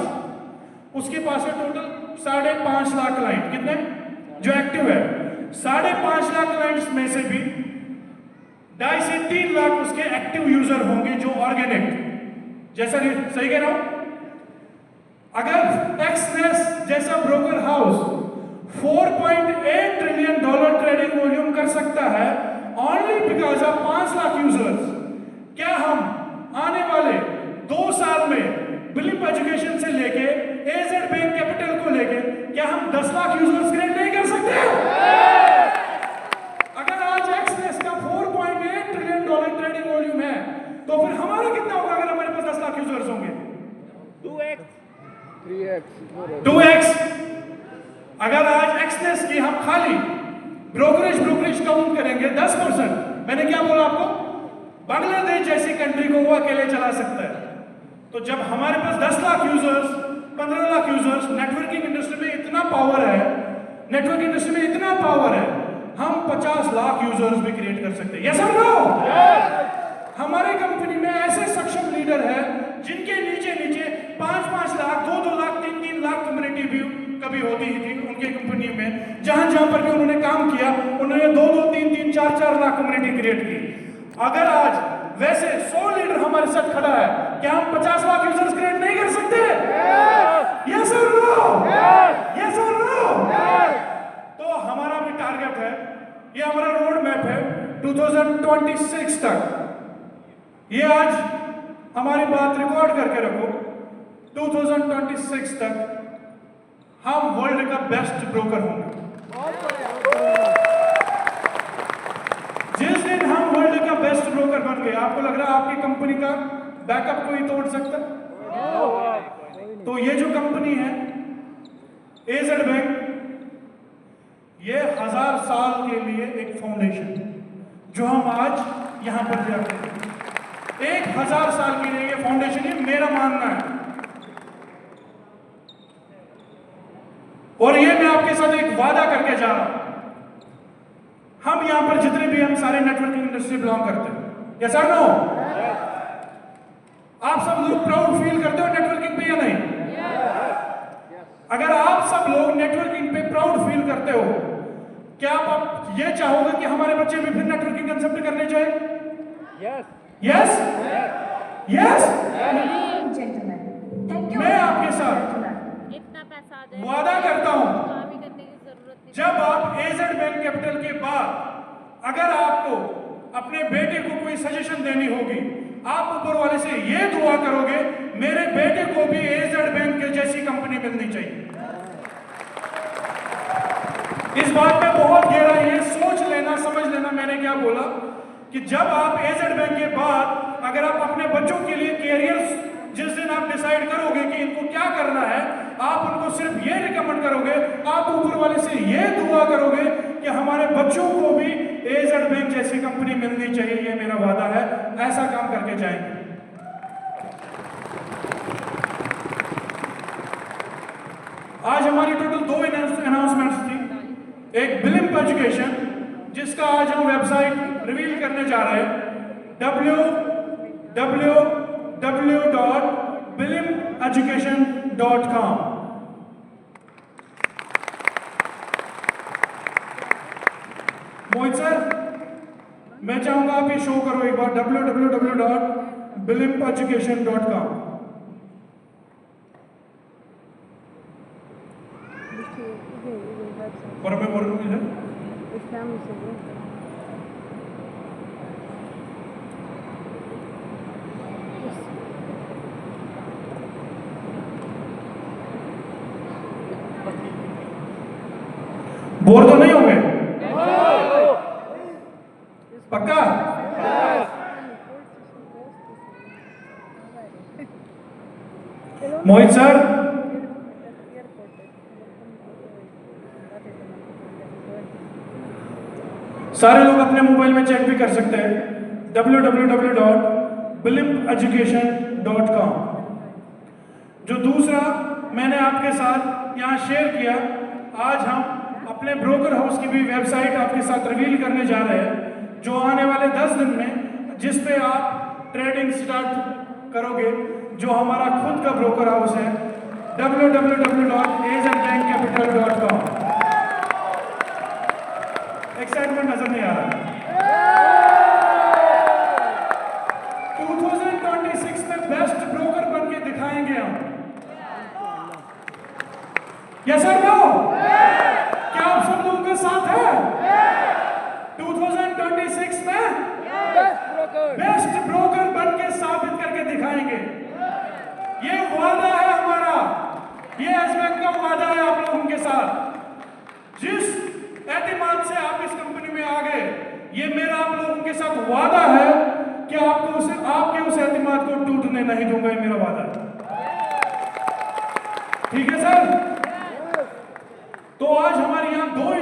उसके पास है टोटल 5.5 लाख क्लाइंट। कितने जो एक्टिव है? 5.5 लाख क्लाइंट्स में से भी 2.5 से 3 लाख उसके एक्टिव यूजर होंगे जो ऑर्गेनिक। जैसा सही कह रहा हूं? अगर एक्सनेस जैसा broker house $4.8 trillion trading volume कर सकता है only because of 5 lakh users, क्या हम आने वाले 2 साल में बिलिप एजुकेशन से लेके एजेड बैंक कैपिटल को लेके क्या हम 10 लाख यूजर्स क्रिएट नहीं कर सकते? अगर आज एक्सनेस का $4.8 ट्रिलियन ट्रेडिंग वॉल्यूम है तो फिर हमारा कितना होगा अगर हमारे पास 10 लाख यूजर्स होंगे? 2x। अगर आज एक्सनेस की हम खाली ब्रोकरेज काउंट करेंगे 10%, मैंने क्या बोला आपको? बांग्लादेश जैसी कंट्री को वो अकेले चला सकता है। तो जब हमारे पास 10 lakh users 15 lakh users, networking industry में इतना पावर है, हम 50 लाख यूजर्स भी क्रिएट कर सकते हैं। यस और नो? हमारे कंपनी में ऐसे सक्षम लीडर है जिनके नीचे 5-5 लाख 2-2 लाख 3-3 लाख कम्युनिटी भी कभी होती ही थी उनके कंपनी में। जहां पर भी उन्होंने काम किया उन्होंने 2-2 3-3 4-4 लाख कम्युनिटी क्रिएट की। अगर आज वैसे 100 लीडर हमारे साथ खड़ा है, क्या हम 50 लाख यूजर्स क्रिएट नहीं कर सकते? यस और नो? यस और नो? तो हमारा भी टारगेट है, ये हमारा रोड मैप है 2026 तक। ये आज हमारी बात रिकॉर्ड करके रखो, 2026 तक हम वर्ल्ड का बेस्ट ब्रोकर होंगे। जिस दिन हम वर्ल्ड का बेस्ट ब्रोकर बन गए, आपको लग रहा है आपकी कंपनी का बैकअप कोई तोड़ सकता? तो ये जो कंपनी है एजेड बैंक, ये 1000 साल के लिए एक फाउंडेशन है जो हम आज यहां पर जाते हैं। 1000 साल के लिए ये फाउंडेशन, ये मेरा मानना है। और ये मैं आपके साथ एक वादा करके जा रहा हूं, हम यहां पर जितने भी हम सारे नेटवर्किंग इंडस्ट्री बिलोंग करते हैं, यस और नो? आप सब लोग प्राउड फील करते हो नेटवर्किंग पे या नहीं? अगर आप सब लोग नेटवर्किंग पे प्राउड फील करते हो, क्या आप ये चाहोगे कि हमारे बच्चे भी फिर नेटवर्किंग कंसेप्ट करने चाहिए? यस? यस? मैं आपके साथ इतना पैसा आ जाए, वादा करता हूं, काम ही करने की जरूरत नहीं। जब आप एजेड बैंक कैपिटल के बाद अगर आपको अपने बेटे को कोई सजेशन देनी होगी, आप ऊपर वाले से ये दुआ करोगे मेरे बेटे को भी एजेड बैंक के जैसी कंपनी मिलनी चाहिए। इस बात में बहुत गहरा ये सोच लेना, समझ लेना मैंने क्या बोला, कि जब आप एजेड बैंक के बाद अगर आप अपने बच्चों के लिए कैरियर जिस दिन आप डिसाइड करोगे कि इनको क्या करना है, आप उनको सिर्फ ये रिकमेंड करोगे, आप ऊपर वाले से ये दुआ करोगे कि हमारे बच्चों को भी एजेड बैंक जैसी कंपनी मिलनी चाहिए। ये मेरा वादा है, ऐसा काम करके जाएंगे। आज हमारी टोटल 2 अनाउंसमेंट्स थी। एक बिलिप एजुकेशन जिसका आज हम वेबसाइट रिवील करने जा रहे हैं, www.bilimeducation.com। मोहित सर, मैं चाहूंगा आप ये शो करो एक बार, www.bilimeducation.com। और मैं बोल रहा हूँ इधर पक्का? मोहित सर, सारे लोग अपने मोबाइल में चेक भी कर सकते हैं www.blimpeducation.com। जो दूसरा मैंने आपके साथ यहाँ शेयर किया, आज हम अपने ब्रोकर हाउस की भी वेबसाइट आपके साथ रिवील करने जा रहे हैं, जो आने वाले 10 दिन में, जिस पे आप ट्रेडिंग स्टार्ट करोगे, जो हमारा खुद का ब्रोकर हाउस है www.azbankcapital.com। एक्साइटमेंट नजर नहीं आ रहा? 2026 में बेस्ट ब्रोकर बन के दिखाएंगे हम। Yes sir, no? क्या आप सब लोगों के साथ हैं? 2026 में बेस्ट ब्रोकर बन के साबित करके दिखाएंगे। ये वादा है हमारा, ये एज बैंक का वादा है आप लोगों के साथ। जिस एतमाद से आप इस कंपनी में आ गए, ये मेरा आप लोगों के साथ वादा है कि आपके उस एतमाद को टूटने नहीं दूंगा। ये मेरा वादा है, ठीक है सर? तो आज हमारे यहाँ 2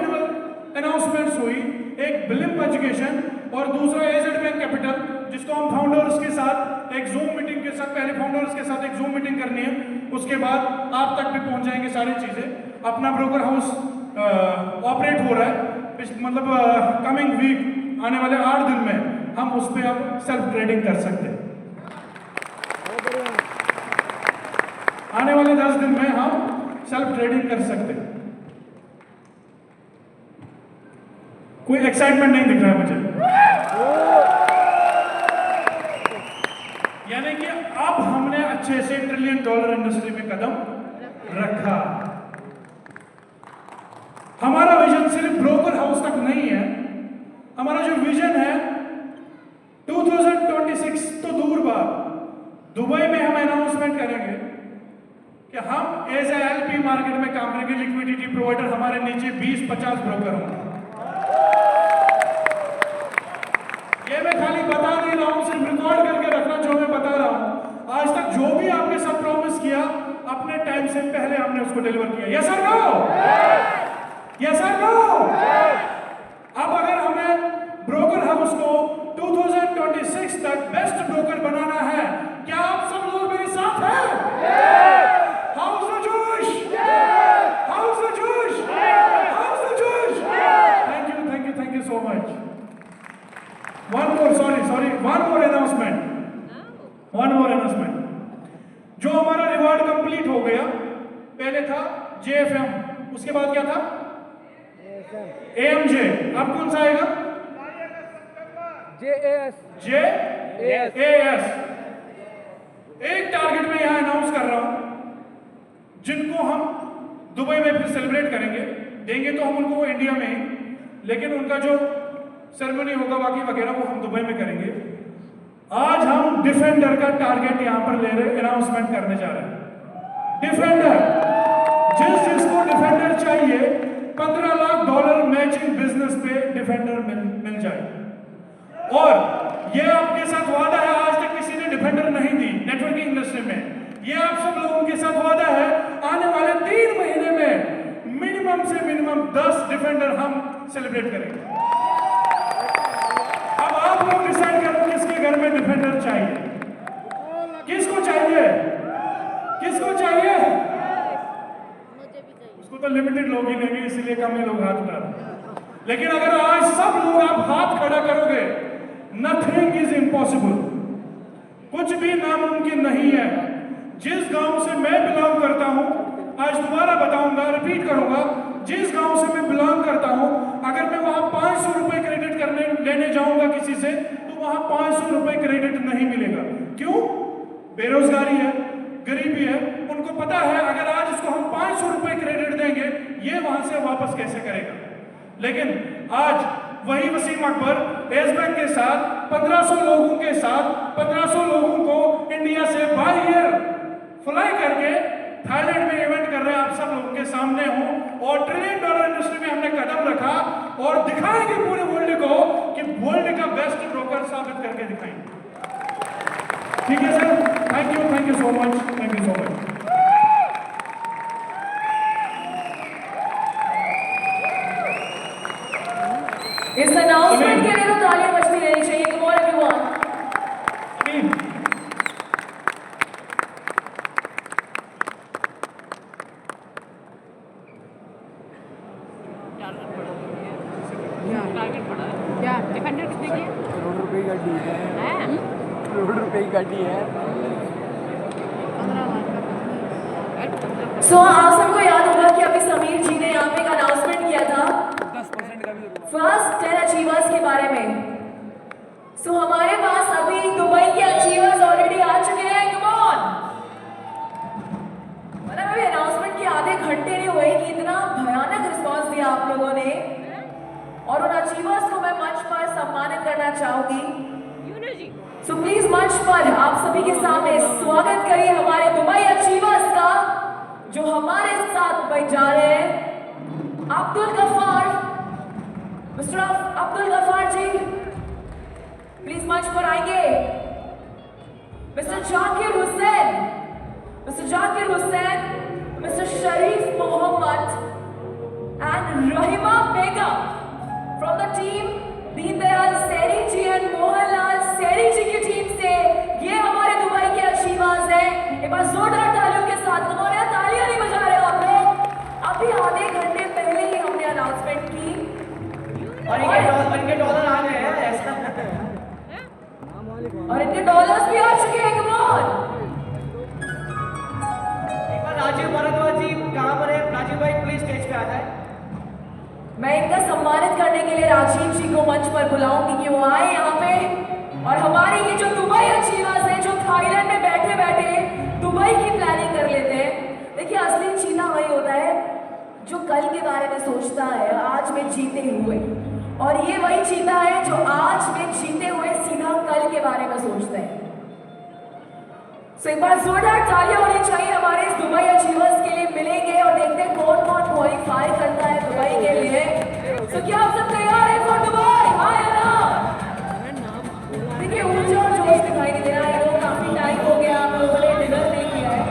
अनाउंसमेंट्स हुई, एक ब्लिम्प एजुकेशन और दूसरा एजेड बैंक कैपिटल, जिसको हम फाउंडर्स के साथ एक जूम मीटिंग के साथ, पहले फाउंडर्स के साथ एक जूम मीटिंग करनी है, उसके बाद आप तक भी पहुंच जाएंगे सारी चीजें। अपना ब्रोकर हाउस ऑपरेट हो रहा है, मतलब कमिंग वीक, आने वाले 8 दिन में हम उस पर अब सेल्फ ट्रेडिंग कर सकते हैं। आने वाले 10 दिन में हम सेल्फ ट्रेडिंग कर सकते हैं। कोई एक्साइटमेंट नहीं दिख रहा है मुझे। यानी कि अब हमने अच्छे से $1 ट्रिलियन इंडस्ट्री में कदम रखा। हमारा विजन सिर्फ ब्रोकर हाउस तक नहीं है, हमारा जो विजन है 2026 तो दूर बात, दुबई में हम अनाउंसमेंट करेंगे कि हम एज ए एलपी मार्केट में काम करेंगे, लिक्विडिटी प्रोवाइडर, हमारे नीचे 20-50 ब्रोकर होंगे। ये मैं खाली बता नहीं रहा हूं, सिर्फ रिकॉर्ड करके रखना जो मैं बता रहा हूं। आज तक जो भी आपके साथ प्रॉमिस किया, अपने टाइम से पहले हमने उसको डिलीवर किया। Yes sir, no? Yes sir, no? अब अगर हमें ब्रोकर हाउस को 2026 तक बेस्ट ब्रोकर बनाना है, क्या आप सब लोग मेरे साथ हैं? हाउस द जोश, हाउस द जोश, हाउस द जोश। Thank you so much. One more announcement। जो हमारा रिवार्ड कंप्लीट हो गया, पहले था JFM, उसके बाद क्या था? AMJ, अब कौन सा आएगा? JAS। एक टारगेट में यहां अनाउंस कर रहा हूं, जिनको हम दुबई में फिर सेलिब्रेट करेंगे, देंगे तो हम उनको इंडिया में ही, लेकिन उनका जो सेरेमनी होगा बाकी वगैरह वो हम दुबई में करेंगे। आज हम डिफेंडर का टारगेट यहां पर ले रहे, अनाउंसमेंट करने जा रहे हैं। डिफेंडर, जिसको डिफेंडर चाहिए, $15 लाख मैचिंग बिजनेस पे डिफेंडर मिल जाए। और ये आपके साथ वादा है, आज तक किसी ने डिफेंडर नहीं दी नेटवर्किंग इंडस्ट्री में। ये आप सब लोगों के साथ वादा है, आने वाले 3 महीने में मिनिमम से मिनिमम 10 डिफेंडर हम सेलिब्रेट करेंगे। आप लोग डिसाइड करो किसके घर में डिफेंडर चाहिए, किसको चाहिए, किसको चाहिए? उसको तो लिमिटेड लोग ही लेंगे, इसीलिए कम ही लोग हाथ उठा रहे। लेकिन अगर आज सब लोग आप हाथ खड़ा करोगे, नथिंग इज इम्पॉसिबल, कुछ भी नामुमकिन नहीं है। जिस गांव से मैं बिलोंग करता हूं, आज दोबारा बताऊंगा, रिपीट करूंगा, जिस गांव से मैं बिलोंग करता हूं, अगर मैं वहां 500 रुपए क्रेडिट लेने जाऊंगा किसी से, तो वहां 500 रुपए क्रेडिट नहीं मिलेगा। क्यों? बेरोजगारी है, गरीबी है, उनको पता है अगर आज इसको हम 500 रुपए क्रेडिट देंगे, ये वहां से वापस कैसे करेगा। लेकिन आज वही वसीम अकबर एज बैंक के साथ 1500 लोगों के साथ 1500 लोगों को इंडिया से बाय एयर फ्लाई करके थाईलैंड में इवेंट कर रहे हैं, आप सब लोगों के सामने हूं। और $1 ट्रिलियन इंडस्ट्री में हमने कदम रखा और दिखाएंगे पूरे वर्ल्ड को कि वर्ल्ड का best you so much. Thank you so much. इस अनाउंसमेंट के लिए तो तालियां बजती रहनी चाहिए। Come on everyone. टारगेट पड़ा है क्या? डिफेंडर कितने की है? करोड़ रुपए की गाड़ी है, करोड़ रुपए की गाड़ी है। सो आप सबको याद होगा कि अभी समीर जी ने यहाँ पे एक अनाउंसमेंट किया था 10% का भी फर्स्ट 10 अचीवर्स के बारे में। सो हमारे पास अभी दुबई के अचीवर्स ऑलरेडी आ चुके हैं। कम ऑन, मतलब अभी अनाउंसमेंट के आधे घंटे नहीं हुए कि इतना भयानक रिस्पांस दिया आप लोगों ने, और उन अचीवर्स को मैं मंच पर सम्मानित करना चाहूंगी। सो प्लीज मंच पर आप सभी के सामने स्वागत करिए हमारे दुबई अचीवर्स का, जो हमारे साथ दुबई जा रहे हैं। अब्दुल गफ्फार, मिस्टर अब्दुल गफ्फार जी प्लीज मंच पर आएंगे। Mister Zakir Hussain, mister Zakir Hussain, mister Sharif Mohammad and Rahima Begum from the team Deendayal Seri ji and Mohanlal Seri ji की टीम से ये हमारे दुबई के अचीवर्स हैं। एक बार जोरदार तालियों के साथ, हमारे तालियां नहीं बजा रहे आप लोग। अभी आधे घंटे पहले ही हमने अनाउंसमेंट की और इनके डॉलर आ गए हैं ऐसा, और इनके डॉलर्स भी आ चुके हैं। कम ऑन, एक बार राजीव भारद्वाज जी कहाँ पर है? राजीव भाई प्लीज स्टेज पे आ जाए। मैं इनका सम्मानित करने के लिए राजीव जी को मंच पर बुलाऊंगी कि वो आए यहाँ पे, और हमारे ये जो दुबई अचीवर्स हैं जो थाईलैंड में बैठे बैठे दुबई की प्लानिंग कर लेते हैं। देखिए असली चीता वही होता है जो कल के बारे में सोचता है आज में जीते हुए, और ये वही चीता है जो आज में जीते हुए सीधा कल के बारे में सोचते हैं। सो एक बार जोरदार तालियां होनी चाहिए हमारे इस दुबई अचीवर्स के लिए। मिलेंगे और देखते हैं कौन कौन क्वालिफाई करता है दुबई के लिए। सो क्या आप सब तैयार हैं फॉर दुबई? हाँ या ना? देखिए ऊर्जा और जोश दिखाई नहीं दे रहा है, लोग काफी टाइम हो गया आप लोगों ने डिनर नहीं किया है।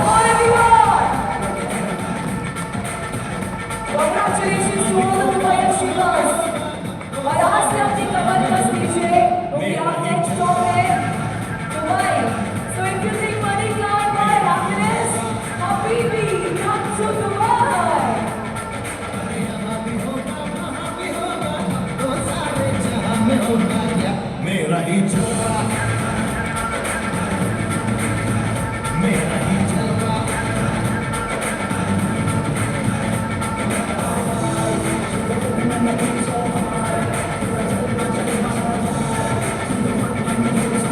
All everyone! Congratulations to all the Dubai achievers. और आज से अपनी कमर कस लीजिए क्योंकि आप नेक्स्ट स्टॉप है Dubai. So if you think money can't buy happiness, Habibi, come to Dubai. मेरा ही जलवा, मेरा ही जलवा।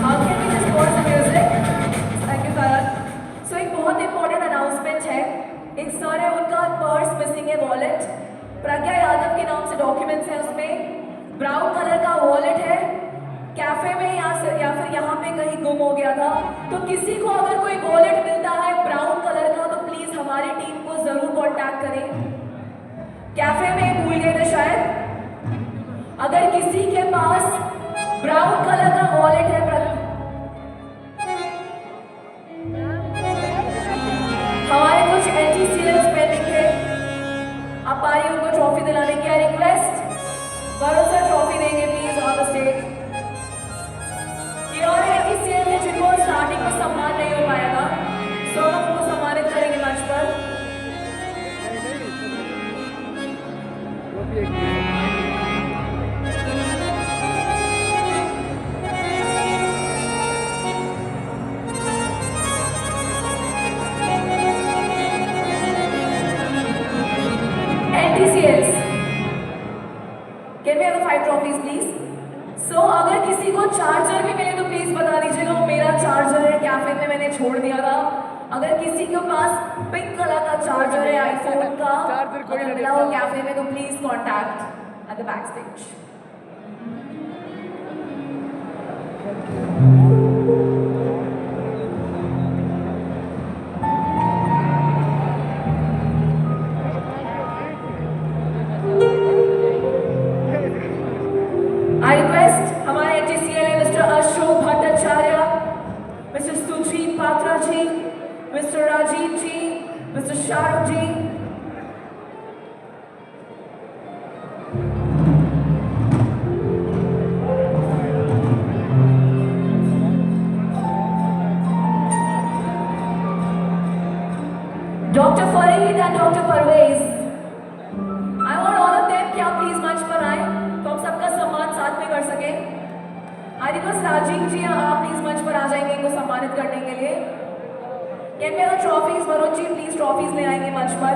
How can we just pause the music? Thank you, Karan. So एक बहुत इंपॉर्टेंट अनाउंसमेंट है। एक सर है, उनका पर्स मिसिंग है, वॉलेट। प्रज्ञा यादव के नाम से डॉक्यूमेंट्स हैं, उसमें ब्राउन कलर का वॉलेट है। कैफे में या फिर यहाँ पे कहीं गुम हो गया था। तो किसी को अगर कोई वॉलेट मिलता है ब्राउन कलर का तो प्लीज हमारी टीम को जरूर कांटेक्ट करें। कैफे में भूल गए थे शायद। अगर किसी के पास ब्राउन कलर का वॉलेट है, हमारे कुछ एंटी-सीएल्स पेंडिंग है, आप पारी उनको ट्रॉफी दिलाने की रिक्वेस्ट। वरुण सर ट्रॉफी देंगे प्लीज ऑन द स्टेज। ये और एंटी-सीएल है जिनको स्टार्टिंग में सम्मान नहीं हो पाया था, सो हम उनको सम्मानित करेंगे मंच पर। NTCLs, can we have the 5 trophies please? So अगर किसी को चार्जर भी मिले तो प्लीज बता दीजिएगा, वो मेरा चार्जर है, कैफे में मैंने छोड़ दिया था। अगर किसी के पास पिंक कलर का चार्जर है आईफोन का, अगर मिला हो कैफे में तो please contact at the back stage. Mr. Shahrukh ji. Dr. Fareed and Dr. Parvez. I want all of them क्या प्लीज मंच पर आए तो हम सबका सम्मान साथ में कर सके. I request राजीव जी आप प्लीज मंच पर आ जाएंगे इनको सम्मानित करने के लिए. Can we have trophies? Varun ji please trophies ले आएंगे मंच पर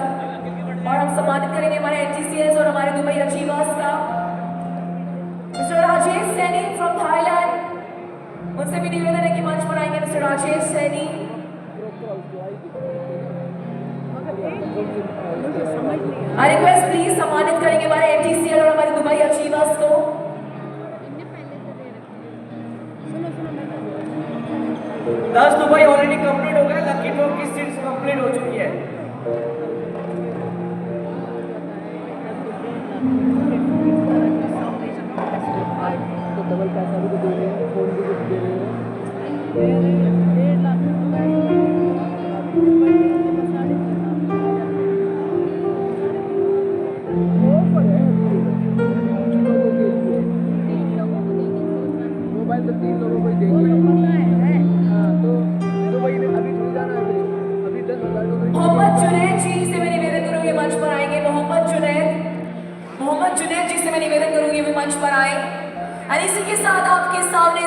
और हम सम्मानित करेंगे हमारे NGCS और हमारे दुबई अचीवर्स का. Mr. Rajesh Saini from Thailand, उनसे भी निवेदन है कि मंच पर आएंगे. Mr. Rajesh Saini. I request please सम्मानित करेंगे हमारे NGCS और हमारे दुबई अचीवर्स को. इनने पहले से दे रखे. सुनो सुनो मैं 10 दुबई ऑलरेडी कंप्लीट हो गए. लकी ड्रॉ की सीट्स कंप्लीट हो चुकी है. तो डबल पैसा भी तो दे रहे हैं, फोन भी कुछ दे रहे हैं. 1.5 लाख मोबाइल तो 3 लोगों को ही देंगे. हाँ तो दुबई में अभी थोड़ी जाना है, अभी 10,000 लोग. मोहम्मद जुनैद जी से मैं निवेदन करूंगी मंच पर आएंगे. मोहम्मद जुनैद जी से मैं निवेदन करूंगी वे मंच पर आए. और इसी के साथ आपके सामने